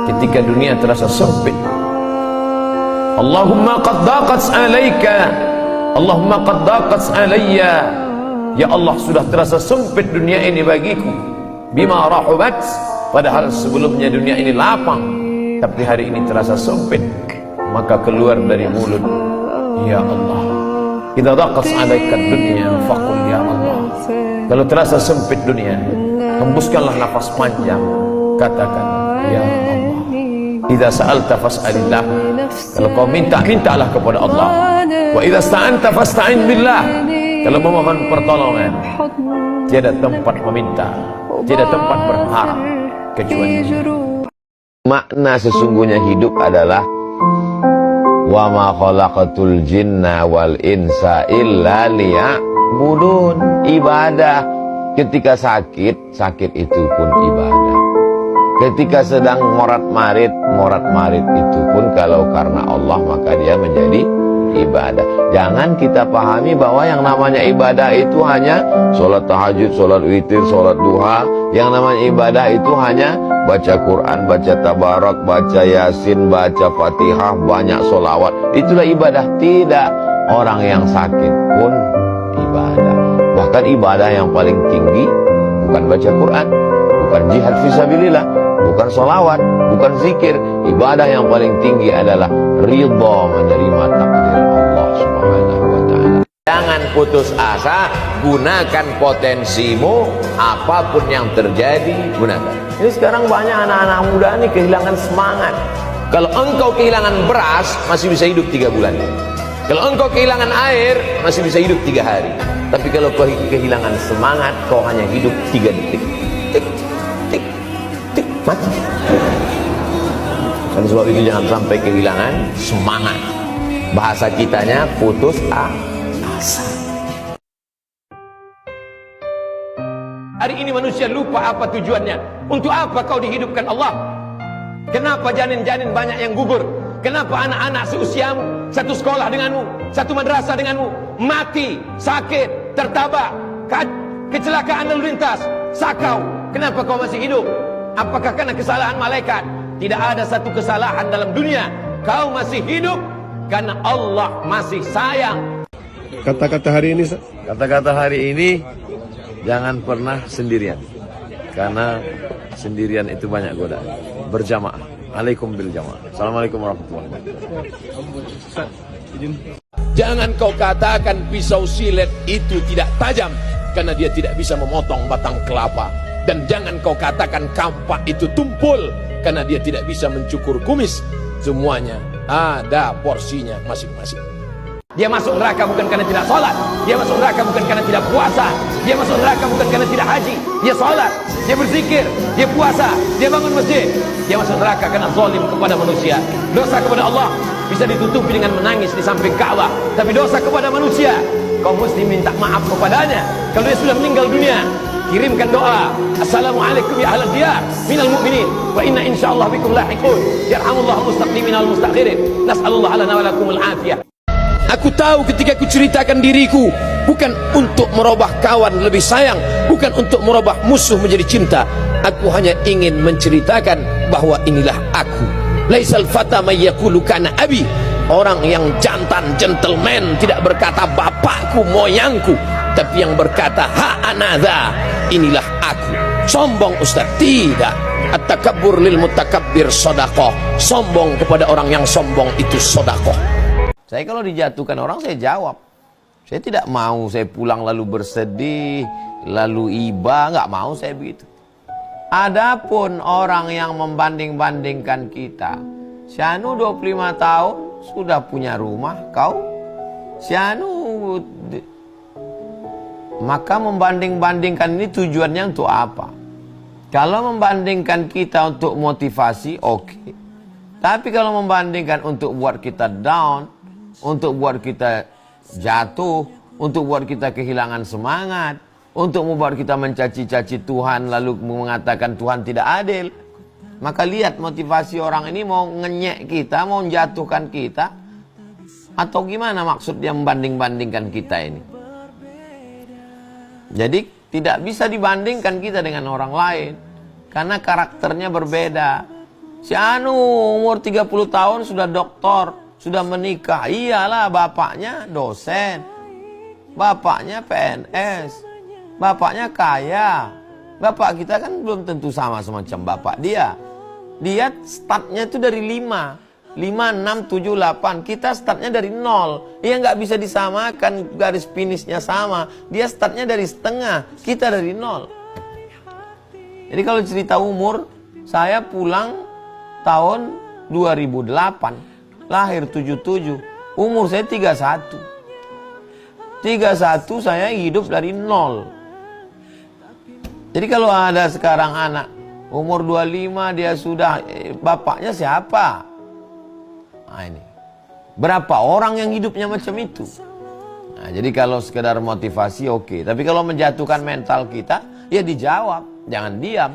ketika dunia terasa sempit. Allahumma qad daqat alaika, Allahumma qad daqat alayya. Ya Allah, sudah terasa sempit dunia ini bagiku. Bima rahubat, padahal sebelumnya dunia ini lapang, tapi hari ini terasa sempit. Maka keluar dari mulut, ya Allah, idza daqat alaika dunya faqul ya Allah. Kalau terasa sempit dunia, hembuskanlah nafas panjang, katakan ya Allah. Idza sa'alta fas'alillah, kalau kau minta, mintalah kepada Allah. Wa idza sta'anta fasta'in billah, kalau memohon pertolongan, tiada tempat meminta, tiada tempat berharap kecuali makna sesungguhnya hidup adalah wa ma khalaqatul jinna wal insa illa liya'budun. Ibadah. Ketika sakit, sakit itu pun ibadah. Ketika sedang morat-marit, morat-marit itu pun kalau karena Allah maka dia menjadi ibadah. Jangan kita pahami bahwa yang namanya ibadah itu hanya sholat tahajud, sholat witir, sholat duha. Yang namanya ibadah itu hanya baca Quran, baca tabarak, baca yasin, baca fatihah, banyak sholawat. Itulah ibadah. Tidak. Orang yang sakit pun ibadah. Bahkan ibadah yang paling tinggi bukan baca Quran, bukan jihad fisabilillah, bukan sholawat, bukan zikir. Ibadah yang paling tinggi adalah ridha menerima takdir Allah Subhanahu wa ta'ala. Jangan putus asa, gunakan potensimu, apapun yang terjadi, gunakan. Ini sekarang banyak anak-anak muda nih kehilangan semangat. Kalau engkau kehilangan beras, masih bisa hidup 3 bulan. Kalau engkau kehilangan air, masih bisa hidup 3 hari. Tapi kalau kau kehilangan semangat, kau hanya hidup 3 detik. Tik, tik, tik, mati. Dan sebab itu jangan sampai kehilangan semangat. Bahasa kitanya putus asa. Hari ini manusia lupa apa tujuannya. Untuk apa kau dihidupkan Allah? Kenapa janin-janin banyak yang gugur? Kenapa anak-anak seusiamu, satu sekolah denganmu, satu madrasah denganmu, mati, sakit, tertabak, kecelakaan lalu lintas, sakau? Kenapa kau masih hidup? Apakah karena kesalahan malaikat? Tidak ada satu kesalahan dalam dunia. Kau masih hidup karena Allah masih sayang. Kata-kata hari ini, Kata-kata hari ini, jangan pernah sendirian. Karena sendirian itu banyak godaan. Berjamaah. Alaikum bil jamaah. Assalamualaikum warahmatullahi wabarakatuh. Jangan kau katakan pisau silet itu tidak tajam karena dia tidak bisa memotong batang kelapa. Dan jangan kau katakan kampak itu tumpul karena dia tidak bisa mencukur kumis. Semuanya ada porsinya masing-masing. Dia masuk neraka bukan karena tidak sholat. Dia masuk neraka bukan karena tidak puasa. Dia masuk neraka bukan karena tidak haji. Dia sholat, dia berzikir, dia puasa, dia bangun masjid. Dia masuk neraka karena zalim kepada manusia. Dosa kepada Allah bisa ditutupi dengan menangis di samping Ka'bah. Tapi dosa kepada manusia, kau mesti minta maaf kepadanya. Kalau dia sudah meninggal dunia, kirimkan doa. Assalamualaikum ya ahlal diyar minal mu'minin wa inna insyaallah bikum lahiqun. Yarhamullahu mustaqdimin wal mustakhirin. Nas'alullah lana wa lakumul afiyah. Aku tahu ketika aku ceritakan diriku, bukan untuk merubah kawan lebih sayang, bukan untuk merubah musuh menjadi cinta. Aku hanya ingin menceritakan bahwa inilah aku. Laisal fata may yaqulu kana abi. Orang yang jantan, gentleman, tidak berkata bapakku, moyangku, tapi yang berkata ha anadha, inilah aku. Sombong Ustaz? Tidak. At-takabbur lil mutakabbir sedekah. Sombong kepada orang yang sombong itu sedekah. Saya kalau dijatuhkan orang, saya jawab. Saya tidak mau saya pulang lalu bersedih, lalu iba, nggak mau saya begitu. Adapun orang yang membanding-bandingkan kita, si Anu 25 tahun sudah punya rumah, kau si Anu, maka membanding-bandingkan ini tujuannya untuk apa? Kalau membandingkan kita untuk motivasi, oke. Tapi kalau membandingkan untuk buat kita down, untuk buat kita jatuh, untuk buat kita kehilangan semangat, untuk membuat kita mencaci-caci Tuhan lalu mengatakan Tuhan tidak adil, maka lihat motivasi orang ini mau ngenyek kita, mau menjatuhkan kita, atau gimana maksud dia membanding-bandingkan kita ini. Jadi tidak bisa dibandingkan kita dengan orang lain karena karakternya berbeda. Si Anu umur 30 tahun sudah doktor, sudah menikah. Iyalah, bapaknya dosen, bapaknya PNS, bapaknya kaya. Bapak kita kan belum tentu sama semacam bapak dia. Dia startnya itu dari 5, 6, 7, 8. Kita startnya dari 0. Dia nggak bisa disamakan, garis finishnya sama. Dia startnya dari setengah, kita dari 0. Jadi kalau cerita umur, saya pulang tahun 2008. Lahir 77. Umur saya 31. 31 saya hidup dari 0. Jadi kalau ada sekarang anak umur 25 dia sudah bapaknya siapa? Nah ini. Berapa orang yang hidupnya macam itu? Nah, jadi kalau sekedar motivasi oke. Tapi kalau menjatuhkan mental kita, ya dijawab. Jangan diam.